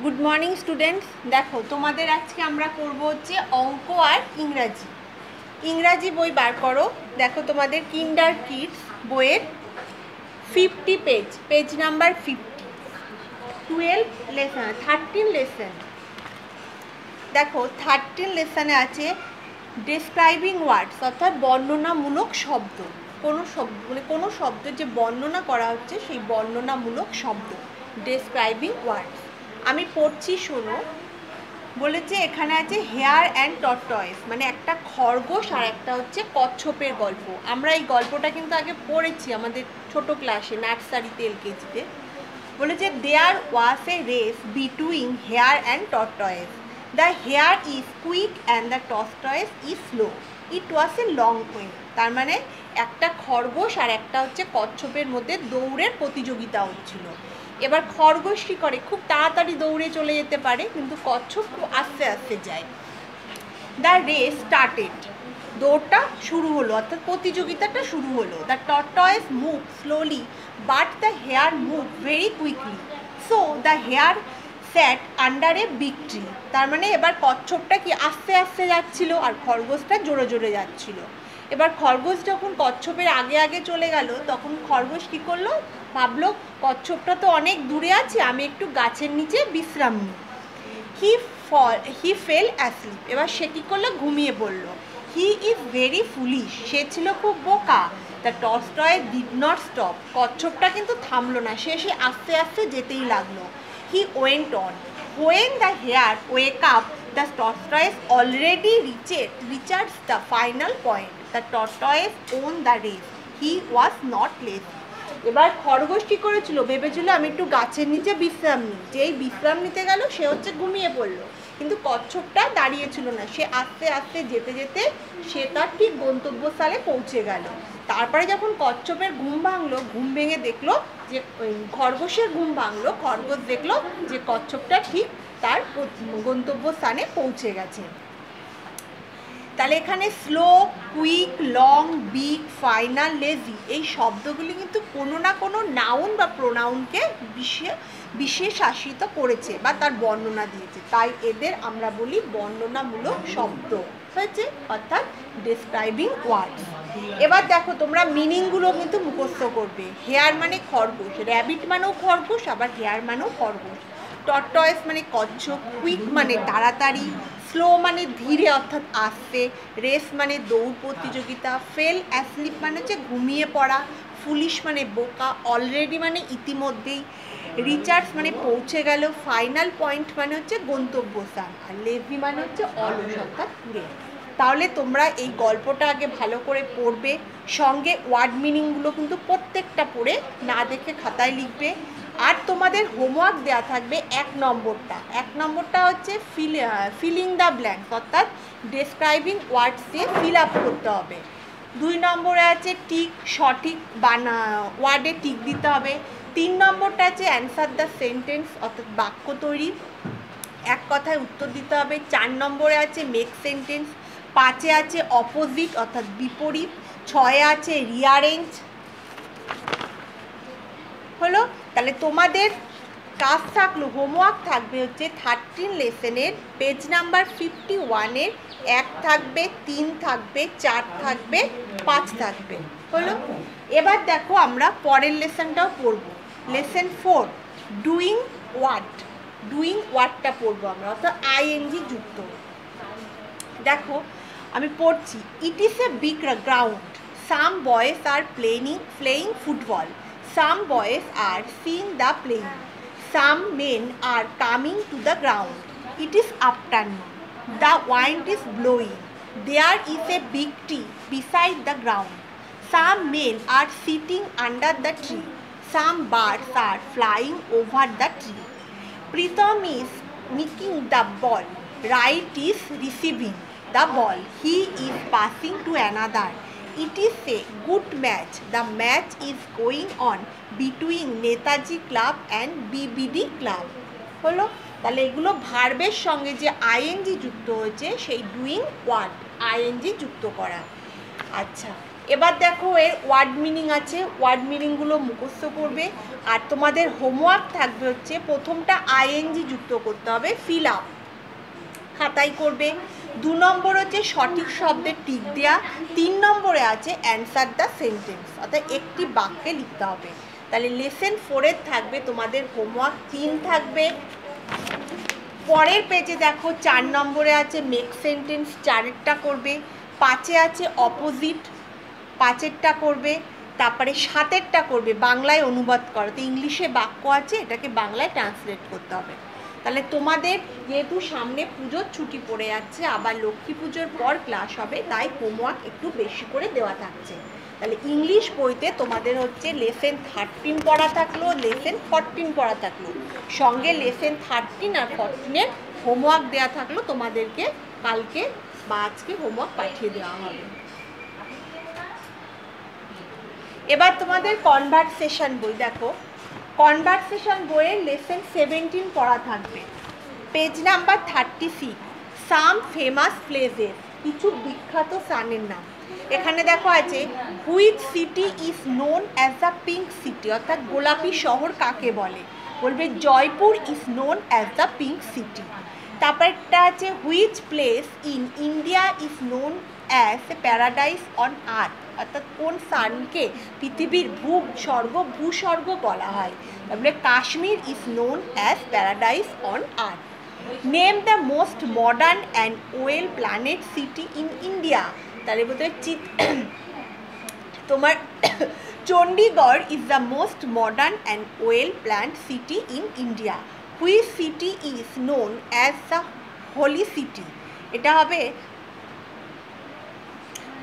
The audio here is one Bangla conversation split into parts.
Good morning students. দেখো তোমাদের আজকে আমরা করব হচ্ছে অঙ্ক আর ইংরাজি। ইংরাজি বই বার করো। দেখো তোমাদের কিন্ডার কিডস বইয়ের 50 পেজ নাম্বার 50, 12 লেসন, 13 লেসন। দেখো 13 লেসনে আছে ডেসক্রাইবিং ওয়ার্ডস, অর্থাৎ বর্ণনামূলক শব্দ। কোনো শব্দ যে বর্ণনা করা হচ্ছে সেই বর্ণনামূলক শব্দ, ডেসক্রাইবিং ওয়ার্ডস। আমি পড়ছি, শোনো। বলেছে এখানে আছে হেয়ার অ্যান্ড টর্টয়েস, মানে একটা খরগোশ আর একটা হচ্ছে কচ্ছপের গল্প। আমরা এই গল্পটা কিন্তু আগে পড়েছি আমাদের ছোট ক্লাসে, নার্সারিতে, এলকেজিতে। বলেছে there was a race between hare and tortoise. The hare is quick and the tortoise is slow. It was a long way. তার মানে একটা খরগোশ আর একটা হচ্ছে কচ্ছপের মধ্যে দৌড়ের প্রতিযোগিতা হচ্ছিল। এবার খরগোশ কী করে, খুব তাড়াতাড়ি দৌড়ে চলে যেতে পারে, কিন্তু কচ্ছপ খুব আস্তে আস্তে যায়। দ্য রেস স্টার্টেড, দৌড়টা শুরু হলো, অর্থাৎ প্রতিযোগিতাটা শুরু হলো। The tortoise move slowly but the hare move very quickly, so the hare sat under a big tree. তার মানে এবার কচ্ছপটা কি আস্তে আস্তে যাচ্ছিল আর খরগোশটা জোরে জোরে যাচ্ছিল। এবার খরগোশ যখন কচ্ছপের আগে আগে চলে গেল, তখন খরগোশ কী করলো, ভাবলো কচ্ছপটা তো অনেক দূরে আছে, আমি একটু গাছের নিচে বিশ্রাম নিই। হি ফেল অ্যাসলিপ, এবার সে কী করলো, ঘুমিয়ে পড়লো। হি ইজ ভেরি ফুলিশ, সে ছিল খুব বোকা। The tortoise did not stop, কচ্ছপটা কিন্তু থামলো না, সে আস্তে আস্তে যেতেই লাগলো। He went on. When the hare wake up, the tortoise already reached the final point. The tortoise won the race, he was not late. এবার খরগোশ কী করেছিল, ভেবেছিল আমি একটু গাছের নিচে বিশ্রাম নিই। যেই বিশ্রাম নিতে গেল সে হচ্ছে ঘুমিয়ে পড়লো, কিন্তু কচ্ছপটা দাঁড়িয়েছিল না, সে আস্তে আস্তে যেতে যেতে সে তার ঠিক গন্তব্যস্থলে পৌঁছে গেল। তারপরে যখন কচ্ছপের ঘুম ভাঙলো, ঘুম ভেঙে দেখলো যে খরগোশের ঘুম ভাঙলো, খরগোশ দেখলো যে কচ্ছপটা ঠিক তার গন্তব্যস্থানে পৌঁছে গেছে। তাহলে এখানে slow, quick, long, big, final, lazy এই শব্দগুলি কিন্তু কোনো না কোনো নাউন বা প্রোনাউনকে বিশেষায়িত করেছে বা তার বর্ণনা দিয়েছে, তাই এদের আমরা বলি বর্ণনামূলক শব্দ হয়েছে, অর্থাৎ ডেসক্রাইবিং ওয়ার্ডস। এবার দেখো তোমরা মিনিংগুলো কিন্তু মুখস্থ করবে। হেয়ার মানে খরগোশ, র্যাবিট মানেও খরগোশ, আবার হেয়ার মানেও খরগোশ। টর্টয়েস মানে কচ্ছপ, কুইক মানে তাড়াতাড়ি, স্লো মানে ধীরে অর্থাৎ আস্তে, রেস মানে দৌড় প্রতিযোগিতা, ফেল অ্যাসলিপ মানে হচ্ছে ঘুমিয়ে পড়া, ফুলিশ মানে বোকা, অলরেডি মানে ইতিমধ্যেই, রিচার্জ মানে পৌঁছে গেল, ফাইনাল পয়েন্ট মানে হচ্ছে গন্তব্যস্থান, আর লেজি মানে হচ্ছে অলস অর্থাৎ ঘুরে। তাহলে তোমরা এই গল্পটা আগে ভালো করে পড়বে, সঙ্গে ওয়ার্ড মিনিংগুলো কিন্তু প্রত্যেকটা পড়ে না দেখে খাতায় লিখবে। আর তোমাদের হোমওয়ার্ক দেওয়া থাকবে এক নম্বরটা হচ্ছে ফিলিং দ্য ব্ল্যাঙ্কস, অর্থাৎ ডেসক্রাইবিং ওয়ার্ডস দিয়ে ফিল আপ করতে হবে। 2 নম্বরে আছে টিক, সঠিক ওয়ার্ডে টিক দিতে হবে। 3 নম্বরটা আছে অ্যান্সার দ্য সেন্টেন্স, অর্থাৎ বাক্য তৈরি, এক কথায় উত্তর দিতে হবে। 4 নম্বরে আছে মেক সেন্টেন্স। 5-এ আছে অপোজিট অর্থাৎ বিপরীত। 6-এ আছে রিয়ারেঞ্জ। হলো, তাহলে তোমাদের কাজ থাকলো, হোমওয়ার্ক থাকবে হচ্ছে 13 লেসনের পেজ নাম্বার 51-এর 1 থাকবে, 3 থাকবে, 4 থাকবে, 5 থাকবে। হলো, এবার দেখো আমরা পরের লেসনটাও পড়ব। লেসন 4 ডুইং ওয়ার্ডটা পড়বো আমরা, অর্থাৎ আইএনজি যুক্ত। দেখো আমি পড়ছি। It is a big ground, some boys are playing football, some boys are seeing the playing, some men are coming to the ground. It is afternoon, the wind is blowing, there is a big tree beside the ground, some men are sitting under the tree, some birds are flying over the tree. Pritham is nicking the ball, Wright is receiving the ball, he is passing to another. It is a good match. The match is going on between Netaji Club and BBD Club. হলো, তাহলে এগুলো ভার্বের সঙ্গে যে আইএনজি যুক্ত হয়েছে সেই ডুইং ওয়ার্ড আইএনজি যুক্ত করা। আচ্ছা, এবার দেখো এর ওয়ার্ড মিনিং আছে, ওয়ার্ড মিনিংগুলো মুখস্থ করবে। আর তোমাদের হোমওয়ার্ক থাকবে হচ্ছে প্রথমটা আইএনজি যুক্ত করতে হবে, ফিল আপ খাতায় করবে। 2 নম্বর হচ্ছে সঠিক শব্দের টিক দেওয়া। 3 নম্বরে আছে অ্যান্সার দ্য সেন্টেন্স, অর্থাৎ একটি বাক্যে লিখতে হবে। তাহলে লেসন 4-এর থাকবে তোমাদের হোমওয়ার্ক 3 থাকবে। পরের পেজে দেখো 4 নম্বরে আছে মেক সেন্টেন্স, 4-এরটা করবে। 5-এ আছে অপোজিট, 5-এরটা করবে। তারপরে 7-এরটা করবে বাংলায় অনুবাদ করো, তো ইংলিশে বাক্য আছে এটাকে বাংলায় ট্রান্সলেট করতে হবে। তাহলে তোমাদের যেহেতু সামনে পুজোর ছুটি পড়ে যাচ্ছে, আবার লক্ষ্মী পুজোর পর ক্লাস হবে, তাই হোমওয়ার্ক একটু বেশি করে দেওয়া থাকছে। তাহলে ইংলিশ বইতে তোমাদের হচ্ছে লেসন 13 পড়া থাকলো, লেসন 14 পড়া থাকলো, সঙ্গে লেসন 13 আর 14-এর হোমওয়ার্ক দেওয়া থাকলো। তোমাদেরকে কালকে বা আজকে হোমওয়ার্ক পাঠিয়ে দেওয়া হবে। এবার তোমাদের কনভারসেশন বই দেখো, কনভারসেশন বইয়ের লেসন 17 পড়া থাকবে। Page number 36, some famous places, কিছু বিখ্যাত স্থানের নাম। এখানে দেখো আছে which city is known as the pink city, অর্থাৎ গোলাপি শহর কাকে বলে, বলবে Jaipur is known as the pink city. তারপরটা আছে which place in India is known as a paradise on earth, অর্থাৎ কোন স্থানকে পৃথিবীর ভূস্বর্গ বলা হয়, তারপরে Kashmir is known as paradise on earth. Name the most modern and well planned city in India, তাহলে বলতে তোমার Chandigarh is the most modern and well planned city in India. Which city is known as the holy city, এটা হবে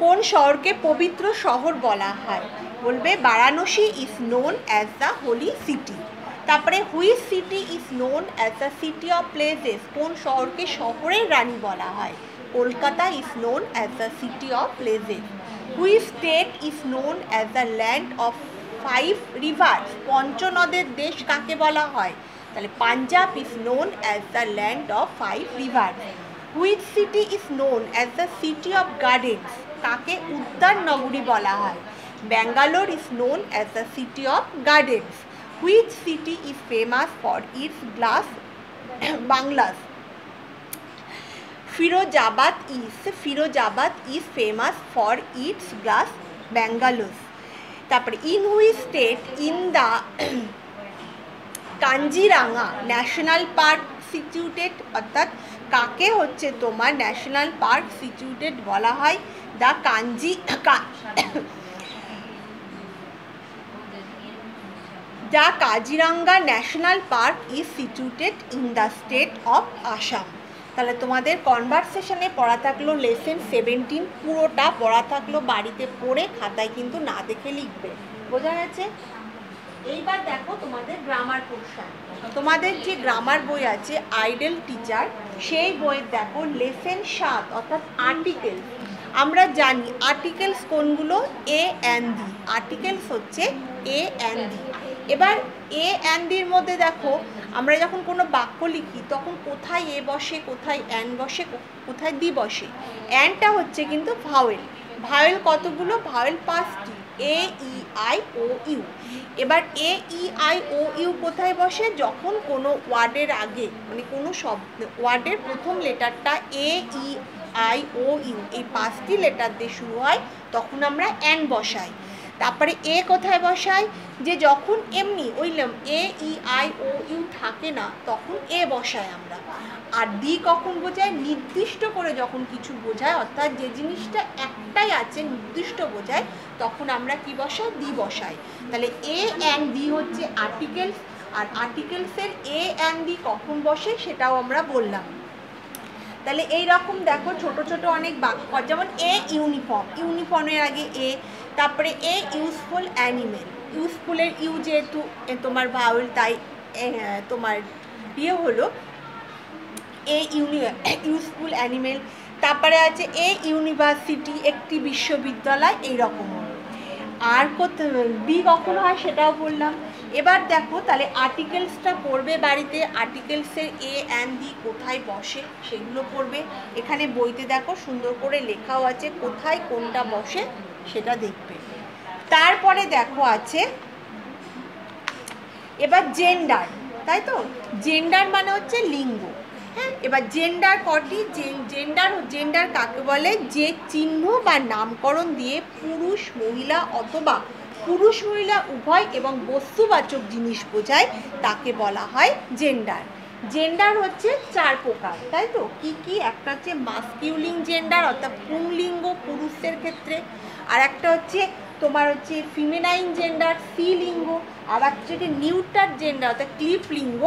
কোন শহরকে পবিত্র শহর বলা হয়, বলবে Varanasi is known as the holy city. তারপরে which city is known as the city of palaces, কোন শহরকে শহরের রানী বলা হয়, Kolkata is known as the city of palaces. Which state is known as the land of 5 rivers, পঞ্চনদের দেশ কাকে বলা হয়, তাহলে Punjab is known as the land of 5 rivers. Which city is known as the city of gardens, কাকে উদ্যান নগরী বলা হয়, Bangalore is known as the city of gardens. Which city is famous for its glass bangles, Firozabad is famous for its glass Bangalore. তারপরে in which state in the Kaziranga national park situated, অর্থাৎ কাকে হচ্ছে তোমার ন্যাশনাল পার্ক সিচুয়েটেড বলা হয়, the Kaziranga national park is situated in the state of Assam. তাহলে তোমাদের কনভারসেশনে পড়া থাকলো লেসন 17, পুরোটা পড়া থাকলো, বাড়িতে পড়ে খাতায় কিন্তু না দেখে লিখবে, বোঝা গেছে? এইবার দেখো তোমাদের গ্রামার পোর্শন, তোমাদের যে গ্রামার বই আছে আইডল টিচার, সেই বইয়ের দেখো লেসন 7 অর্থাৎ আর্টিকেলস। আমরা জানি আর্টিকেলস কোনগুলো, এ অ্যান্ড দি, আর্টিকেলস হচ্ছে এ অ্যান্ড দি। এবার এ অ্যান্ড দির মধ্যে দেখো আমরা যখন কোনো বাক্য লিখি তখন কোথায় এ বসে, কোথায় অ্যান্ড বসে, কোথায় দি বসে। অ্যান্ডটা হচ্ছে কিন্তু ভাওয়েল, ভাওয়েল কতগুলো, ভাওয়েল 5টি, এ ই আই ও ইউ। এবার এ ই আই ও ইউ কোথায় বসে, যখন কোনো ওয়ার্ডের আগে মানে কোনো শব্দ ওয়ার্ডের প্রথম লেটারটা এ ই আই ও ইউ এই 5টি লেটার দিয়ে শুরু হয় তখন আমরা অ্যান্ড বসাই। তারপরে এ কোথায় বসাই, যে যখন এমনি ওইলাম এ ই আই ও ইউ থাকে না তখন এ বসাই আমরা। আর দি কখন বোঝায়, নির্দিষ্ট করে যখন কিছু বোঝায়, অর্থাৎ যে জিনিসটা একটাই আছে নির্দিষ্ট বোঝায় তখন আমরা কি বসাই, দি বসাই। তাহলে এ অ্যান্ড দি হচ্ছে articles, R আর্টিকেলসের A and the কখন বসে সেটাও আমরা বললাম। তাহলে এই রকম দেখো ছোট ছোট অনেক বাক্য, যেমন এ ইউনিফর্ম, ইউনিফর্মের আগে এ। তারপরে এ ইউজফুল অ্যানিমেল, ইউজফুলের ইউ যেহেতু তোমার ভাওয়েল তাই তোমার ইয়ে হলো এ ইউজফুল অ্যানিমেল। তারপরে আছে এ ইউনিভার্সিটি, একটি বিশ্ববিদ্যালয়, এইরকম। আর বি কখন হয় সেটাও বললাম। এবার দেখো তাহলে আর্টিকেলসটা পড়বে বাড়িতে, আর্টিকেলসের এ অ্যান্ড দি কোথায় বসে সেগুলো পড়বে। এখানে বইতে দেখো সুন্দর করে লেখাও আছে কোথায় কোনটা বসে সেটা দেখবে। তারপরে দেখো আছে এবার জেন্ডার, তাই তো, জেন্ডার মানে হচ্ছে লিঙ্গ। হ্যাঁ, এবার জেন্ডার কটি? জেন্ডার কাকে বলে? যে চিহ্ন বা নামকরণ দিয়ে পুরুষ মহিলা অথবা পুরুষ মহিলা উভয় এবং বস্তুবাচক জিনিস বোঝায় তাকে বলা হয় জেন্ডার। জেন্ডার হচ্ছে 4 প্রকার, তাই তো। কি কি? একটা হচ্ছে মাস্কিউলিন জেন্ডার অর্থাৎ পুংলিঙ্গ পুরুষদের ক্ষেত্রে, আর একটা হচ্ছে তোমার হচ্ছে ফিমেনাইন জেন্ডার স্ত্রীলিঙ্গ, আর একটা হচ্ছে নিউটার জেন্ডার অর্থাৎ ক্লিপ লিঙ্গ,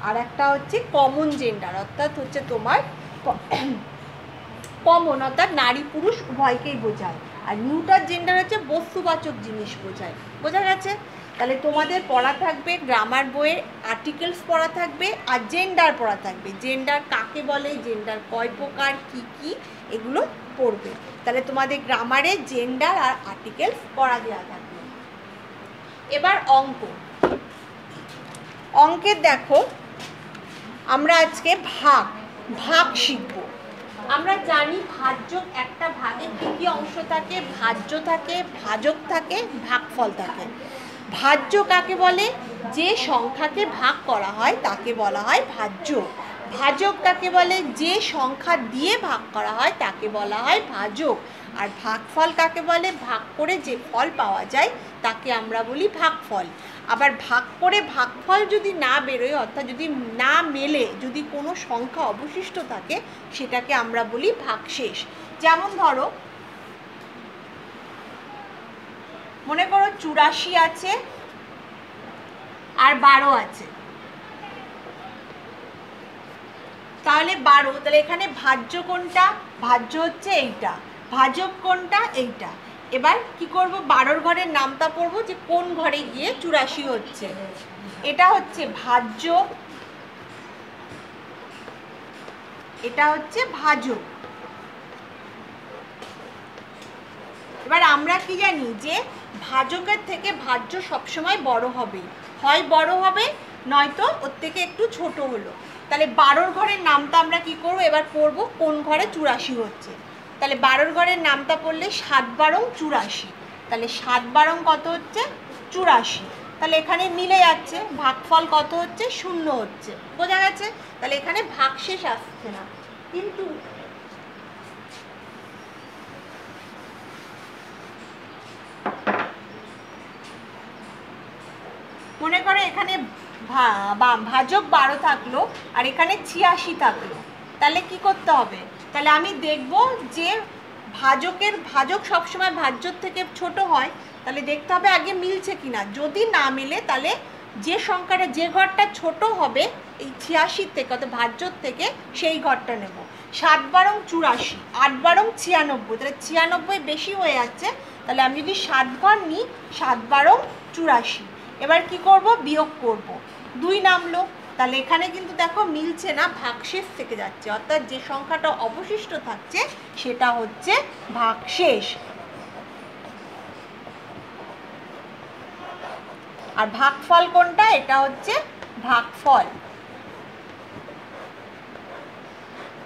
আর একটা হচ্ছে কমন জেন্ডার অর্থাৎ হচ্ছে তোমার কমন অর্থাৎ নারী পুরুষ উভয়কেই বোঝায়, আর নিউটার জেন্ডার হচ্ছে বস্তুবাচক জিনিস বোঝায়। বোঝা গেছে? তাহলে তোমাদের পড়া থাকবে গ্রামার বইয়ের আর্টিকেলস পড়া থাকবে আর জেন্ডার পড়া থাকবে। জেন্ডার কাকে বলে, জেন্ডার কয় প্রকার, কি কি, এগুলো পড়বে। তাহলে তোমাদের গ্রামারে জেন্ডার আর আর্টিকেলস পড়া দেওয়া থাকবে। এবার অঙ্কের দেখো আমরা আজকে ভাগ শিখব। আমরা জানি ভাজ্যক একটা ভাগের কি কি অংশ থাকে? ভাজ্য থাকে, ভাজক থাকে, ভাগফল থাকে। ভাজ্য কাকে বলে? যে সংখ্যাকে ভাগ করা হয় তাকে বলা হয় ভাজ্য। ভাজক কাকে বলে? যে সংখ্যা দিয়ে ভাগ করা হয় তাকে বলা হয় ভাজক। আর ভাগফল কাকে বলে? ভাগ করে যে ফল পাওয়া যায় তাকে আমরা বলি ভাগফল। আবার ভাগ করে ভাগফল যদি না বেরোয় অর্থাৎ যদি না মেলে, যদি কোনো সংখ্যা অবশিষ্ট থাকে সেটাকে আমরা বলি ভাগশেষ। যেমন ধরো মনে করো 84 আছে আর 12 আছে, তাহলে 12, তাহলে এখানে ভাজ্য কোনটা? ভাজ্য হচ্ছে এইটা, ভাজক কোনটা? এইটা। এবার কি করব? 12 ঘরের নামটা পড়বো যে কোন ঘরে গিয়ে 84 হচ্ছে। এটা হচ্ছে ভাজ্য, এটা হচ্ছে ভাজক। এবার আমরা কি জানি যে ভাজকের থেকে ভাজ্য সবসময় বড় হবে, হয় বড় হবে নয়তো ওর থেকে একটু ছোট হলো। তাহলে 12 ঘরের নামটা আমরা কি করব? এবার পড়ব কোন ঘরে 84 হচ্ছে। তাহলে 12 ঘরের নামটা পড়লে 7 12 84, তাহলে 7 12 কত হচ্ছে? 84। তাহলে এখানে মিলে যাচ্ছে, ভাগফল কত হচ্ছে? 0 হচ্ছে। বোঝা গেছে? তাহলে এখানে ভাগশেষ আসছে না। কিন্তু মনে করো এখানে ভাজক 12 থাকলো আর এখানে 86 থাকলো, তাহলে কি করতে হবে? তাহলে আমি দেখব যে ভাজক সবসময় ভাজ্যর থেকে ছোট হয়, তাহলে দেখতে হবে আগে মিলছে কিনা। যদি না মিলে তাহলে যে সংখ্যাটা, যে ঘরটা ছোট হবে এই 86 থেকে অর্থাৎ ভাজ্যর থেকে, সেই ঘরটা নেব। 7 12 84, 8 12 96, তাহলে 96 বেশি হয়ে যাচ্ছে। তাহলে আমি যদি 7 ঘর নিই, 7 12 84। এবার কি করব? বিয়োগ করব। 2 নামলো, তাহলে এখানে কিন্তু দেখো মিলছে না, ভাগশেষ থেকে যাচ্ছে, অর্থাৎ যে সংখ্যাটা অবশিষ্ট থাকছে সেটা হচ্ছে ভাগশেষ। আর ভাগফল কোনটা? এটা হচ্ছে ভাগফল।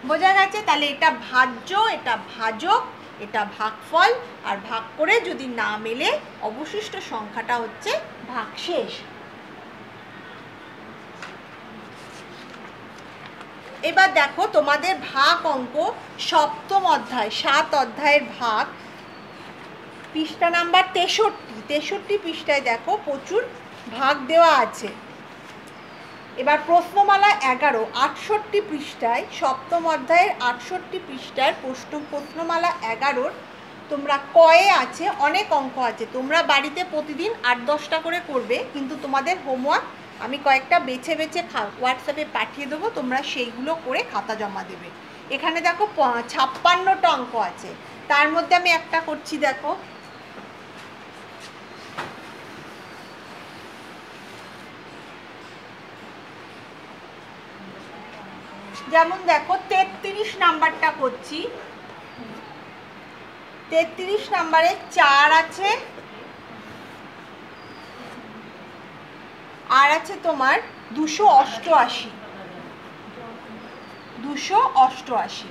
বোঝা গেছে? তাহলে এটা ভাজ্য, এটা ভাজক, এটা ভাগফল, আর ভাগ করে যদি না মেলে অবশিষ্ট সংখ্যাটা হচ্ছে ভাগশেষ। এবার দেখো তোমাদের ভাগ অঙ্ক সপ্তম অধ্যায় 7 অধ্যায়ের ভাগ, পৃষ্ঠা নাম্বার 63 পৃষ্ঠায় দেখো প্রচুর ভাগ দেওয়া আছে। এবার প্রশ্নমালা 11 68 পৃষ্ঠায়, সপ্তম অধ্যায়ের 68 পৃষ্ঠার প্রশ্নমালা 11 তোমরা কয়ে আছে, অনেক অঙ্ক আছে। তোমরা বাড়িতে প্রতিদিন 8-10টা করে করবে, কিন্তু তোমাদের হোমওয়ার্ক আমি কয়েকটা বেছে বেছে হোয়াটসঅ্যাপে পাঠিয়ে দেবো, তোমরা সেইগুলো করে খাতা জমা দেবে। এখানে দেখো 56টা অঙ্ক আছে, তার মধ্যে আমি একটা করছি। দেখো যেমন দেখো 33 নাম্বারটা করছি। 33 নাম্বারে 4 আছে আর আছে তোমার 288।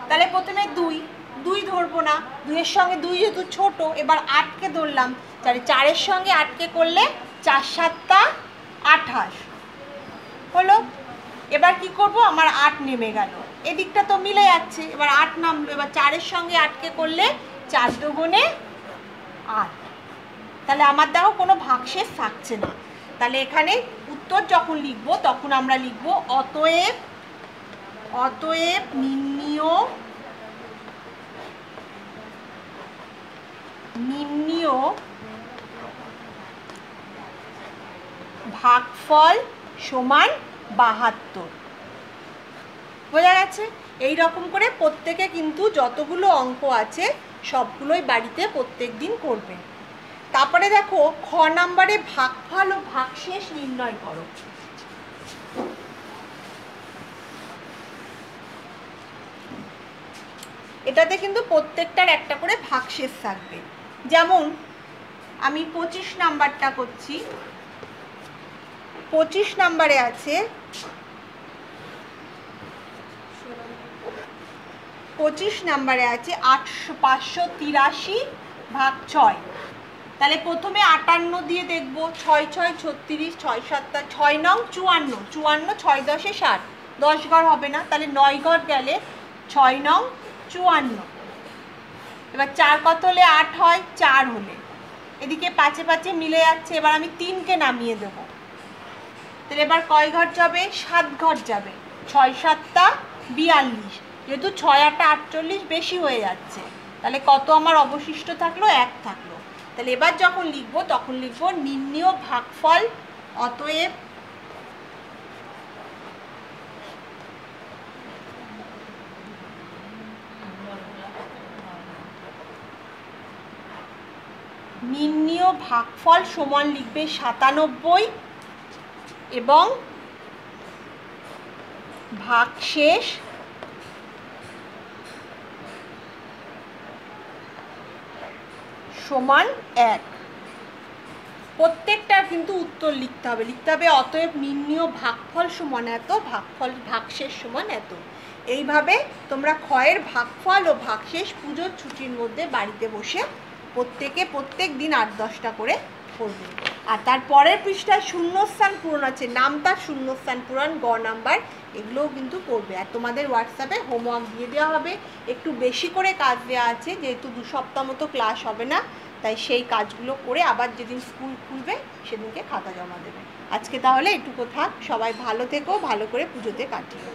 তাহলে প্রথমে 2 ধরবো না, 2-এর সঙ্গে 2 যেহেতু ছোট, এবার 8কে ধরলাম। তাহলে 4-এর সঙ্গে 8কে করলে 4 7 18, 28 হলো। এবার কি করব, আমার 8 নেমে গেল, এদিকটা তো মিলে যাচ্ছে, এবার 8 নামলো। এবার 4-এর সঙ্গে 8কে করলে 4 দুগুণে 8, তাহলে আমার দেখো কোনো ভাগশেষ থাকছে না। তাহলে এখানে উত্তর যখন লিখব তখন আমরা লিখব অতএব নির্ণীয় ভাগফল সমান 72। বোঝা গেছে? এই রকম করে প্রত্যেকে কিন্তু যতগুলো অঙ্ক আছে সবগুলোই বাড়িতে প্রত্যেক দিন করবে। তারপরে দেখো খ নাম্বারে ভাগফল ও ভাগশেষ নির্ণয় করো। এটাতে কিন্তু প্রত্যেকটার একটা করে ভাগশেষ থাকবে। যেমন আমি 25 নাম্বারটা করছি। 25 নাম্বারে আছে 583 ভাগ 6। তাহলে প্রথমে 58 দিয়ে দেখব, 6 6 36, 6 7 6 নং 54, 54 6 10 60, 10 ঘর হবে না, তাহলে 9 ঘর গেলে 6 নং 54। এবার 4 কত হলে 8 হয়, 4 হলে এদিকে 5 5 মিলে যাচ্ছে। এবার আমি 3কে নামিয়ে দেব, তাহলে এবার কয় ঘর যাবে, 7 ঘর যাবে। 6 7 42, যেহেতু 6 8 48 বেশি হয়ে যাচ্ছে, তাহলে কত আমার অবশিষ্ট থাকলো, 1 থাকলো। তাহলে এবার যখন লিখবো তখন লিখবো নির্ণীয় ভাগফল অতএব নির্ণীয় ভাগফল সমান লিখবে 97 এবং ভাগশেষ সমান 1। প্রত্যেকটার কিন্তু উত্তর লিখতে হবে অতএব নির্ণীয় ভাগফল সমান এত, ভাগশেষ সমান এত। এইভাবে তোমরা ক্ষয়ের ভাগফল ও ভাগশেষ পুজোর ছুটির মধ্যে বাড়িতে বসে প্রত্যেক দিন 8-10টা করে করবে। আর তার পরের পৃষ্ঠায় শূন্যস্থান পূরণ আছে, নামতার শূন্যস্থান পূরণ, গ নাম্বার, এগুলোও কিন্তু করবে। আর তোমাদের হোয়াটসঅ্যাপে হোমওয়ার্ক দিয়ে দেওয়া হবে, একটু বেশি করে কাজ দেওয়া আছে, যেহেতু 2 সপ্তাহ মতো ক্লাস হবে না, তাই সেই কাজগুলো করে আবার যেদিন স্কুল খুলবে সেদিনকে খাতা জমা দেবে। আজকে তাহলে এটুকু থাক, সবাই ভালো থেকো, ভালো করে পুজোতে কাটিও।